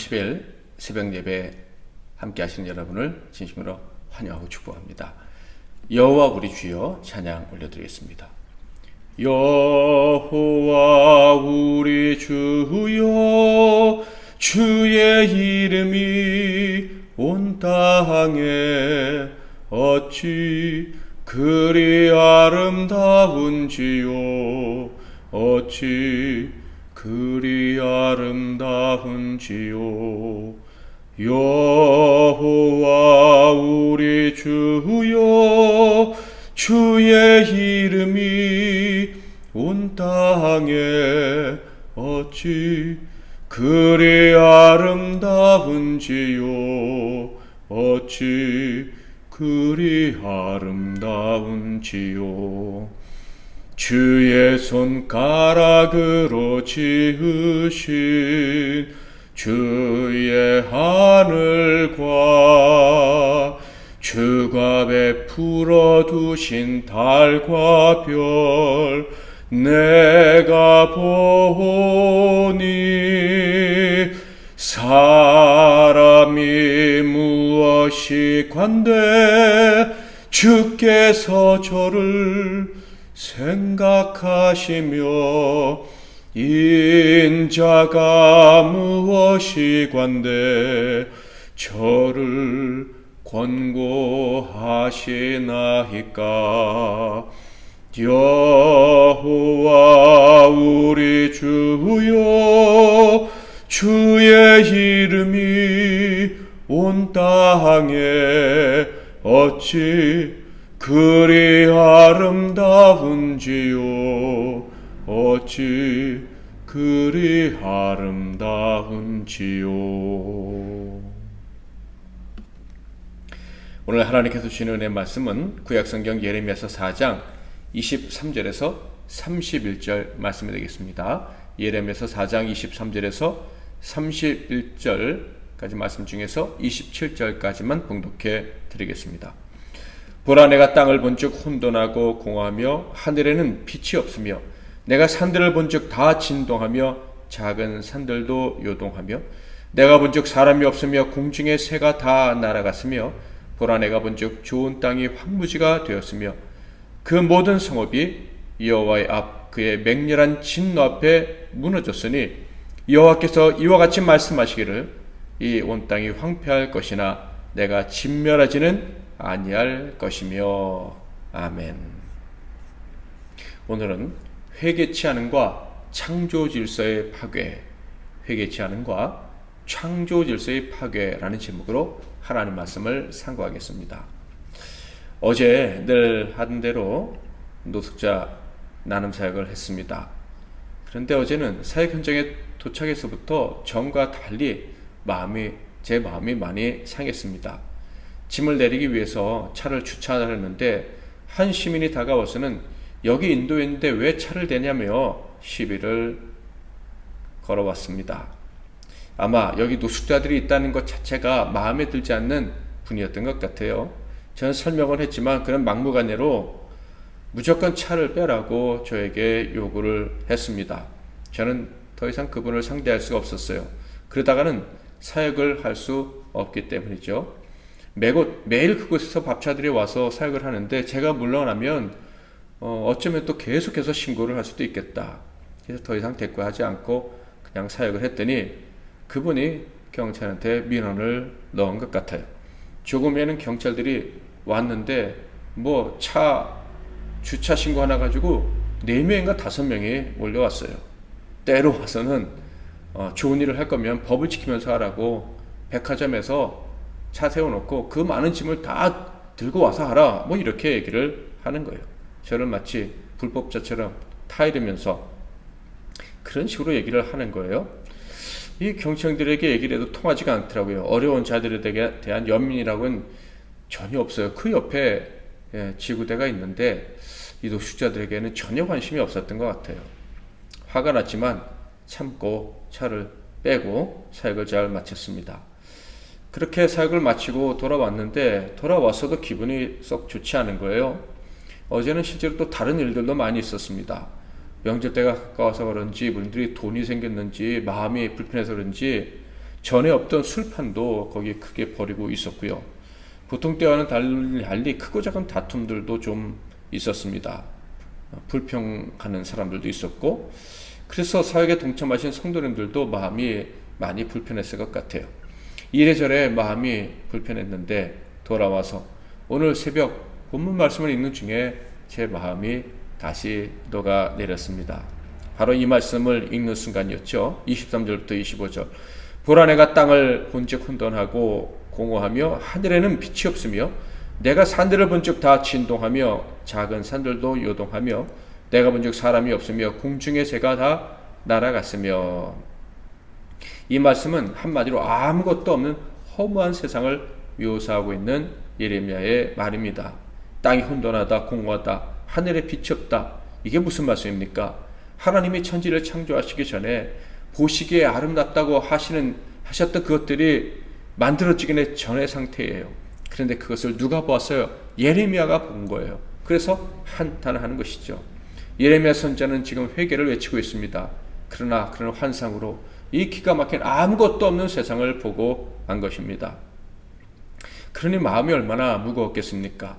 30일 새벽 예배 함께 하시는 여러분을 진심으로 환영하고 축복합니다. 여호와 우리 주여 찬양 올려드리겠습니다. 여호와 우리 주여 주의 이름이 온 땅에 어찌 그리 아름다운지요 어찌 그리 아름다운지요 여호와 우리 주여 주의 이름이 온 땅에 어찌 그리 아름다운지요 어찌 그리 아름다운지요 주의 손가락으로 지으신 주의 하늘과 주가 베풀어 두신 달과 별 내가 보니 사람이 무엇이 관대 주께서 저를 생각하시며 인자가 무엇이 관대 저를 권고하시나이까 여호와 우리 주여 주의 이름이 온 땅에 어찌 그리 아름다운지요 어찌 그리 아름다운지요. 오늘 하나님께서 주시는 은혜의 말씀은 구약성경 예레미야서 4장 23절에서 31절 말씀이 되겠습니다. 예레미야서 4장 23절에서 31절까지 말씀 중에서 27절까지만 봉독해 드리겠습니다. 보라 내가 땅을 본즉 혼돈하고 공허하며 하늘에는 빛이 없으며 내가 산들을 본즉 다 진동하며 작은 산들도 요동하며 내가 본즉 사람이 없으며 공중의 새가 다 날아갔으며 보라 내가 본즉 좋은 땅이 황무지가 되었으며 그 모든 성읍이 여호와의 앞 그의 맹렬한 진노 앞에 무너졌으니 여호와께서 이와 같이 말씀하시기를 이 온 땅이 황폐할 것이나 내가 진멸하지는 아니할 것이며 아멘. 오늘은 회개치 않음과 창조 질서의 파괴, 회개치 않음과 창조 질서의 파괴라는 제목으로 하나님 말씀을 상고하겠습니다. 어제 늘 하던 대로 노숙자 나눔 사역을 했습니다. 그런데 어제는 사역 현장에 도착해서부터 전과 달리 제 마음이 많이 상했습니다. 짐을 내리기 위해서 차를 주차하려는데 한 시민이 다가와서는 여기 인도했는데 왜 차를 대냐며 시비를 걸어왔습니다. 아마 여기 노숙자들이 있다는 것 자체가 마음에 들지 않는 분이었던 것 같아요. 저는 설명을 했지만 그런 막무가내로 무조건 차를 빼라고 저에게 요구를 했습니다. 저는 더 이상 그분을 상대할 수가 없었어요. 그러다가는 사역을 할 수 없기 때문이죠. 매일 그곳에서 밥차들이 와서 사역을 하는데 제가 물러나면 어쩌면 또 계속해서 신고를 할 수도 있겠다. 그래서 더 이상 대꾸하지 않고 그냥 사역을 했더니 그분이 경찰한테 민원을 넣은 것 같아요. 조금 후에는 경찰들이 왔는데 차 주차 신고 하나 가지고 4명인가 5명이 몰려왔어요. 때로 와서는 좋은 일을 할 거면 법을 지키면서 하라고 백화점에서 차 세워놓고 그 많은 짐을 다 들고 와서 하라 이렇게 얘기를 하는 거예요. 저를 마치 불법자처럼 타이르면서 그런 식으로 얘기를 하는 거예요. 이 경찰들에게 얘기를 해도 통하지가 않더라고요. 어려운 자들에 대한 연민이라고는 전혀 없어요. 그 옆에 지구대가 있는데 이 노숙자들에게는 전혀 관심이 없었던 것 같아요. 화가 났지만 참고 차를 빼고 사역을 잘 마쳤습니다. 그렇게 사역을 마치고 돌아왔는데 돌아와서도 기분이 썩 좋지 않은 거예요. 어제는 실제로 또 다른 일들도 많이 있었습니다. 명절 때가 가까워서 그런지 분들이 돈이 생겼는지 마음이 불편해서 그런지 전에 없던 술판도 거기에 크게 벌이고 있었고요. 보통 때와는 달리 크고 작은 다툼들도 좀 있었습니다. 불평하는 사람들도 있었고, 그래서 사역에 동참하신 성도님들도 마음이 많이 불편했을 것 같아요. 이래저래 마음이 불편했는데 돌아와서 오늘 새벽 본문 말씀을 읽는 중에 제 마음이 다시 녹아내렸습니다. 바로 이 말씀을 읽는 순간이었죠. 23절부터 25절. 보라, 내가 땅을 본즉 혼돈하고 공허하며 하늘에는 빛이 없으며 내가 산들을 본즉 다 진동하며 작은 산들도 요동하며 내가 본즉 사람이 없으며 공중의 새가 다 날아갔으며. 이 말씀은 한마디로 아무것도 없는 허무한 세상을 묘사하고 있는 예레미야의 말입니다. 땅이 혼돈하다, 공허하다, 하늘에 빛이 없다. 이게 무슨 말씀입니까? 하나님이 천지를 창조하시기 전에 보시기에 아름답다고 하셨던 그것들이 만들어지기 전의 상태예요. 그런데 그것을 누가 보았어요? 예레미야가 본 거예요. 그래서 한탄하는 것이죠. 예레미야 선지자는 지금 회개를 외치고 있습니다. 그러나 그런 환상으로 이 기가 막힌 아무것도 없는 세상을 보고 간 것입니다. 그러니 마음이 얼마나 무거웠겠습니까?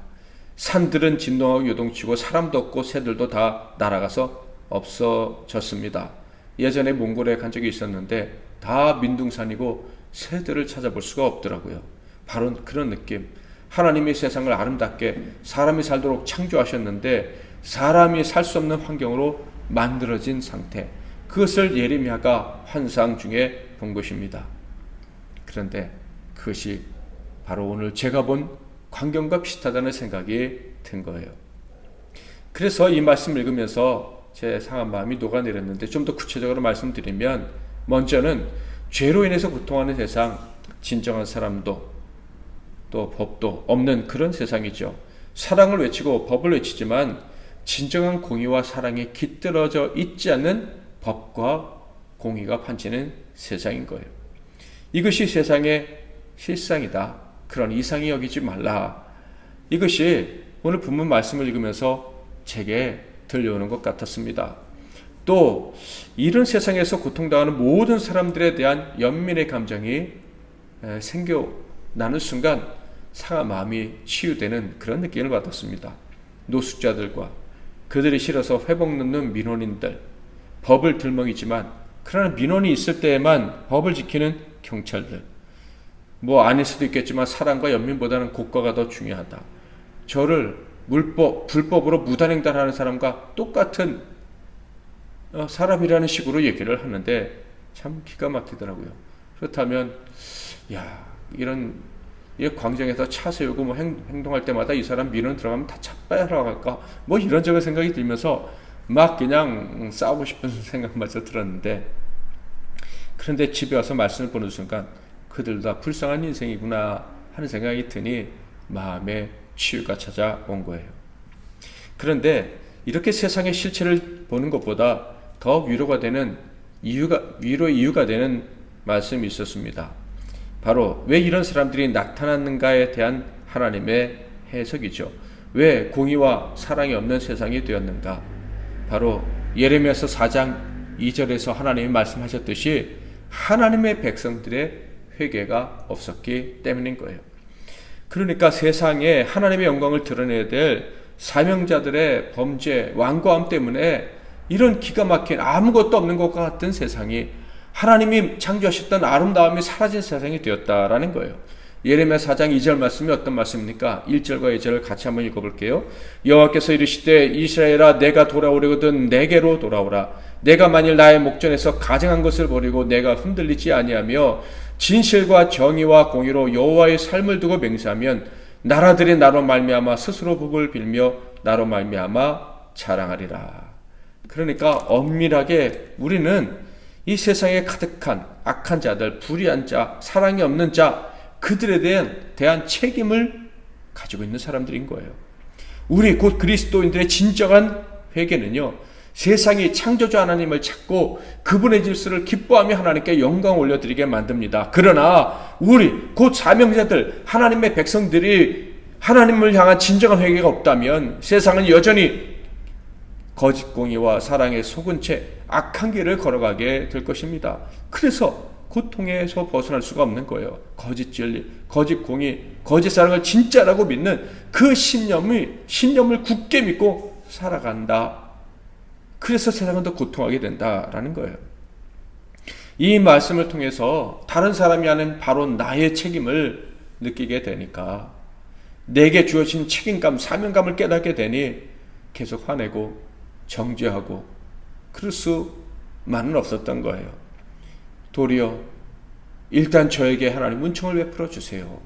산들은 진동하고 요동치고 사람도 없고 새들도 다 날아가서 없어졌습니다. 예전에 몽골에 간 적이 있었는데 다 민둥산이고 새들을 찾아볼 수가 없더라고요. 바로 그런 느낌. 하나님이 세상을 아름답게 사람이 살도록 창조하셨는데 사람이 살 수 없는 환경으로 만들어진 상태, 그것을 예레미야가 환상 중에 본 것입니다. 그런데 그것이 바로 오늘 제가 본 광경과 비슷하다는 생각이 든 거예요. 그래서 이 말씀 읽으면서 제 상한 마음이 녹아내렸는데, 좀 더 구체적으로 말씀드리면, 먼저는 죄로 인해서 고통하는 세상, 진정한 사람도 또 법도 없는 그런 세상이죠. 사랑을 외치고 법을 외치지만 진정한 공의와 사랑이 깃들어져 있지 않는 법과 공의가 판치는 세상인 거예요. 이것이 세상의 실상이다. 그런 이상히 여기지 말라. 이것이 오늘 본문 말씀을 읽으면서 제게 들려오는 것 같았습니다. 또 이런 세상에서 고통당하는 모든 사람들에 대한 연민의 감정이 생겨나는 순간 상한 마음이 치유되는 그런 느낌을 받았습니다. 노숙자들과 그들이 싫어서 회복 넣는 민원인들, 법을 들먹이지만 그러나 민원이 있을 때에만 법을 지키는 경찰들, 아닐 수도 있겠지만 사랑과 연민보다는 국가가 더 중요하다. 저를 불법으로 무단횡단하는 사람과 똑같은 사람이라는 식으로 얘기를 하는데 참 기가 막히더라고요. 그렇다면 이런 광장에서 차 세우고 행동할 때마다 이 사람 민원 들어가면 다 차 빼러 갈까? 이런저런 생각이 들면서 막 그냥 싸우고 싶은 생각마저 들었는데, 그런데 집에 와서 말씀을 보는 순간 그들 다 불쌍한 인생이구나 하는 생각이 드니 마음에 치유가 찾아온 거예요. 그런데 이렇게 세상의 실체를 보는 것보다 더 위로의 이유가 되는 말씀이 있었습니다. 바로 왜 이런 사람들이 나타났는가에 대한 하나님의 해석이죠. 왜 공의와 사랑이 없는 세상이 되었는가? 바로 예레미야서 4장 2절에서 하나님이 말씀하셨듯이 하나님의 백성들의 회개가 없었기 때문인 거예요. 그러니까 세상에 하나님의 영광을 드러내야 될 사명자들의 범죄, 완고함 때문에 이런 기가 막힌 아무것도 없는 것과 같은 세상이, 하나님이 창조하셨던 아름다움이 사라진 세상이 되었다라는 거예요. 예레미야 4장 2절 말씀이 어떤 말씀입니까? 1절과 2절을 같이 한번 읽어볼게요. 여호와께서 이르시되 이스라엘아, 내가 돌아오려거든 내게로 돌아오라. 내가 만일 나의 목전에서 가증한 것을 버리고 내가 흔들리지 아니하며 진실과 정의와 공의로 여호와의 삶을 두고 맹세하면 나라들이 나로 말미암아 스스로 복을 빌며 나로 말미암아 자랑하리라. 그러니까 엄밀하게 우리는 이 세상에 가득한 악한 자들, 불의한 자, 사랑이 없는 자, 그들에 대한 책임을 가지고 있는 사람들인 거예요. 우리 곧 그리스도인들의 진정한 회개는요, 세상이 창조주 하나님을 찾고 그분의 질서를 기뻐하며 하나님께 영광을 올려드리게 만듭니다. 그러나 우리 곧 사명자들, 하나님의 백성들이 하나님을 향한 진정한 회개가 없다면 세상은 여전히 거짓 공의와 사랑에 속은 채 악한 길을 걸어가게 될 것입니다. 그래서 고통에서 벗어날 수가 없는 거예요. 거짓 진리, 거짓 공의, 거짓 사랑을 진짜라고 믿는 그 신념을 굳게 믿고 살아간다. 그래서 세상은 더 고통하게 된다라는 거예요. 이 말씀을 통해서 다른 사람이 하는 바로 나의 책임을 느끼게 되니까, 내게 주어진 책임감, 사명감을 깨닫게 되니 계속 화내고 정죄하고 그럴 수만은 없었던 거예요. 도리어 일단 저에게 하나님 은총을 베풀어 주세요.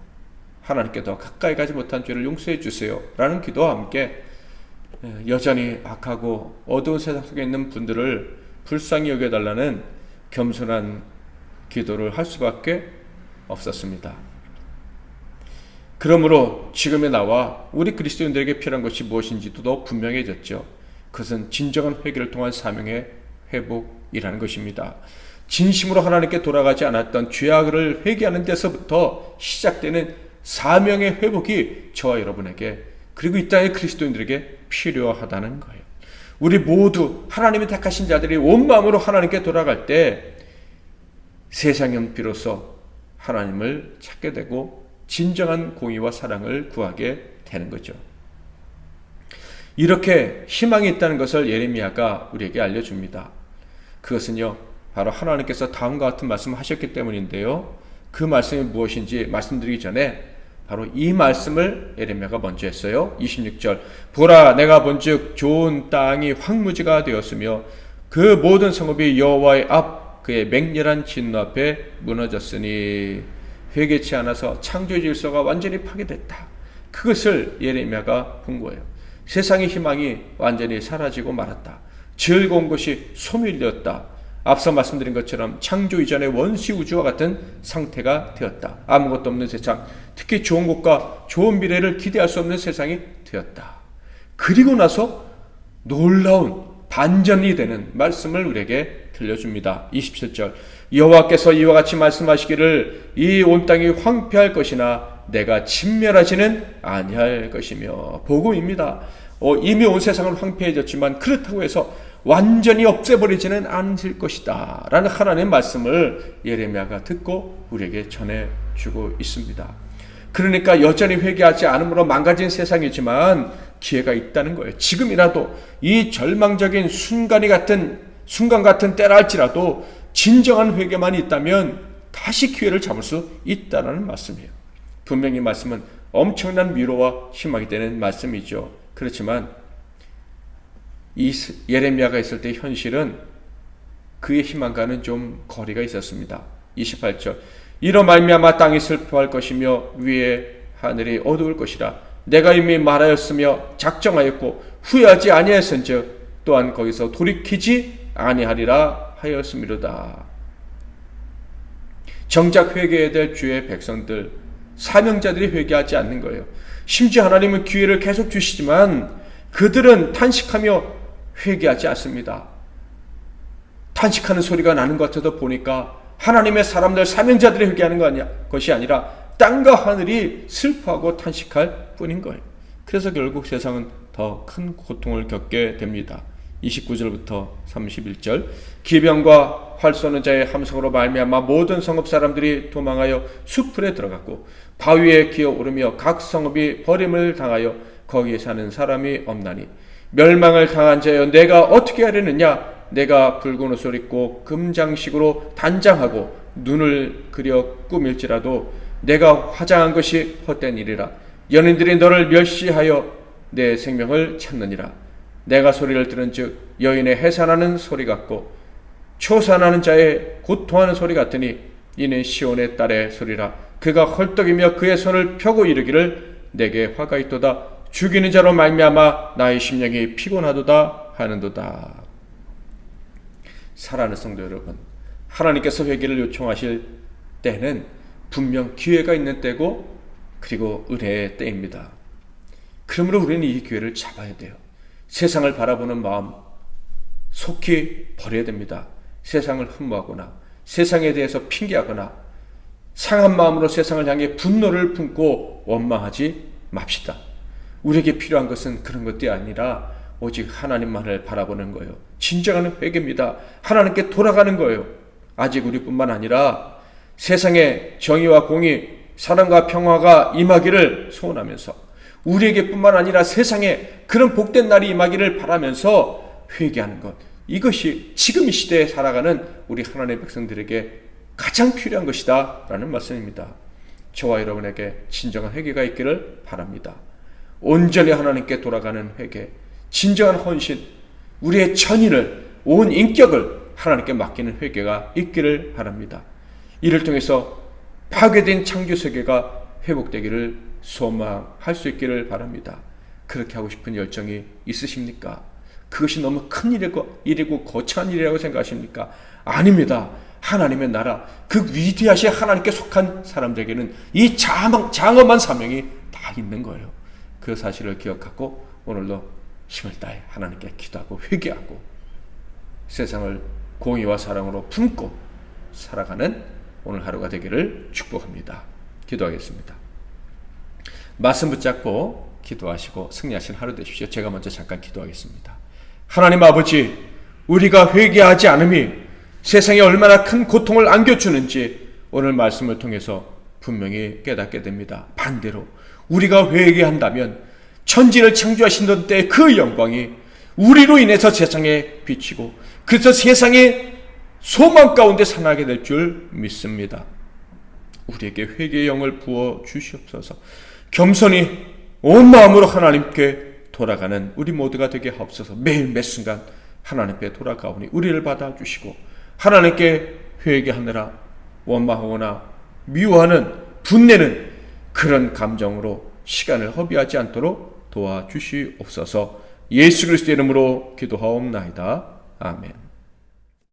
하나님께 더 가까이 가지 못한 죄를 용서해 주세요. 라는 기도와 함께 여전히 악하고 어두운 세상 속에 있는 분들을 불쌍히 여겨달라는 겸손한 기도를 할 수밖에 없었습니다. 그러므로 지금의 나와 우리 그리스도인들에게 필요한 것이 무엇인지도 더 분명해졌죠. 그것은 진정한 회개를 통한 사명의 회복이라는 것입니다. 진심으로 하나님께 돌아가지 않았던 죄악을 회개하는 데서부터 시작되는 사명의 회복이 저와 여러분에게, 그리고 이 땅의 그리스도인들에게 필요하다는 거예요. 우리 모두 하나님이 택하신 자들이 온 마음으로 하나님께 돌아갈 때 세상은 비로소 하나님을 찾게 되고 진정한 공의와 사랑을 구하게 되는 거죠. 이렇게 희망이 있다는 것을 예레미야가 우리에게 알려줍니다. 그것은요, 바로 하나님께서 다음과 같은 말씀을 하셨기 때문인데요. 그 말씀이 무엇인지 말씀드리기 전에 바로 이 말씀을 예레미야가 먼저 했어요. 26절, 보라, 내가 본즉 좋은 땅이 황무지가 되었으며 그 모든 성읍이 여호와의 앞 그의 맹렬한 진노 앞에 무너졌으니, 회개치 않아서 창조 질서가 완전히 파괴됐다. 그것을 예레미야가 본 거예요. 세상의 희망이 완전히 사라지고 말았다. 즐거운 것이 소멸되었다. 앞서 말씀드린 것처럼 창조 이전의 원시 우주와 같은 상태가 되었다. 아무것도 없는 세상, 특히 좋은 것과 좋은 미래를 기대할 수 없는 세상이 되었다. 그리고 나서 놀라운 반전이 되는 말씀을 우리에게 들려줍니다. 27절, 여호와께서 이와 같이 말씀하시기를 이 온 땅이 황폐할 것이나 내가 진멸하지는 아니할 것이며. 복음입니다. 이미 온 세상은 황폐해졌지만 그렇다고 해서 완전히 없애버리지는 않을 것이다 라는 하나님의 말씀을 예레미야가 듣고 우리에게 전해주고 있습니다. 그러니까 여전히 회개하지 않음으로 망가진 세상이지만 기회가 있다는 거예요. 지금이라도 이 절망적인 순간 같은 때라 할지라도 진정한 회개만 있다면 다시 기회를 잡을 수 있다는 말씀이에요. 분명히 말씀은 엄청난 위로와 희망이 되는 말씀이죠. 그렇지만 이 예레미야가 있을 때 현실은 그의 희망과는 좀 거리가 있었습니다. 28절, 이로 말미암아 땅이 슬퍼할 것이며 위에 하늘이 어두울 것이라. 내가 이미 말하였으며 작정하였고 후회하지 아니하였은즉 또한 거기서 돌이키지 아니하리라 하였음이로다. 정작 회개해야 될 주의 백성들, 사명자들이 회개하지 않는 거예요. 심지어 하나님은 기회를 계속 주시지만 그들은 탄식하며 회개하지 않습니다. 탄식하는 소리가 나는 것 같아도 보니까 하나님의 사람들, 사명자들이 회개하는 것이 아니라 땅과 하늘이 슬퍼하고 탄식할 뿐인 거예요. 그래서 결국 세상은 더 큰 고통을 겪게 됩니다. 29절부터 31절, 기병과 활 쏘는 자의 함성으로 말미암아 모든 성읍 사람들이 도망하여 숲풀에 들어갔고 바위에 기어오르며 각 성읍이 버림을 당하여 거기에 사는 사람이 없나니, 멸망을 당한 자여 내가 어떻게 하려느냐. 내가 붉은 옷을 입고 금장식으로 단장하고 눈을 그려 꾸밀지라도 내가 화장한 것이 헛된 일이라. 연인들이 너를 멸시하여 내 생명을 찾느니라. 내가 소리를 들은즉 여인의 해산하는 소리 같고 초산하는 자의 고통하는 소리 같으니 이는 시온의 딸의 소리라. 그가 헐떡이며 그의 손을 펴고 이르기를 내게 화가 있도다. 죽이는 자로 말미암아 나의 심령이 피곤하도다 하는도다. 사랑하는 성도 여러분, 하나님께서 회개를 요청하실 때는 분명 기회가 있는 때고 그리고 은혜의 때입니다. 그러므로 우리는 이 기회를 잡아야 돼요. 세상을 바라보는 마음 속히 버려야 됩니다. 세상을 흠모하거나 세상에 대해서 핑계하거나 상한 마음으로 세상을 향해 분노를 품고 원망하지 맙시다. 우리에게 필요한 것은 그런 것이 아니라 오직 하나님만을 바라보는 거예요. 진정한 회개입니다. 하나님께 돌아가는 거예요. 아직 우리뿐만 아니라 세상에 정의와 공의, 사랑과 평화가 임하기를 소원하면서 우리에게 뿐만 아니라 세상에 그런 복된 날이 임하기를 바라면서 회개하는 것, 이것이 지금 이 시대에 살아가는 우리 하나님의 백성들에게 가장 필요한 것이다 라는 말씀입니다. 저와 여러분에게 진정한 회개가 있기를 바랍니다. 온전히 하나님께 돌아가는 회개, 진정한 헌신, 우리의 전인을, 온 인격을 하나님께 맡기는 회개가 있기를 바랍니다. 이를 통해서 파괴된 창조세계가 회복되기를 소망할 수 있기를 바랍니다. 그렇게 하고 싶은 열정이 있으십니까? 그것이 너무 큰 일이고 거창한 일이라고 생각하십니까? 아닙니다. 하나님의 나라, 그 위대하신 하나님께 속한 사람들에게는 이 장엄한 사명이 다 있는 거예요. 그 사실을 기억하고 오늘도 힘을 다해 하나님께 기도하고 회개하고 세상을 공의와 사랑으로 품고 살아가는 오늘 하루가 되기를 축복합니다. 기도하겠습니다. 말씀 붙잡고 기도하시고 승리하신 하루 되십시오. 제가 먼저 잠깐 기도하겠습니다. 하나님 아버지, 우리가 회개하지 않음이 세상에 얼마나 큰 고통을 안겨주는지 오늘 말씀을 통해서 분명히 깨닫게 됩니다. 반대로 우리가 회개한다면 천지를 창조하신 때의 그 영광이 우리로 인해서 세상에 비치고 그래서 세상의 소망 가운데 살아가게 될 줄 믿습니다. 우리에게 회개의 영을 부어 주시옵소서. 겸손히 온 마음으로 하나님께 돌아가는 우리 모두가 되게 하옵소서. 매일 매 순간 하나님께 돌아가오니 우리를 받아주시고 하나님께 회개하느라 원망하거나 미워하는 분내는 그런 감정으로 시간을 허비하지 않도록 도와주시옵소서. 예수 그리스도의 이름으로 기도하옵나이다. 아멘.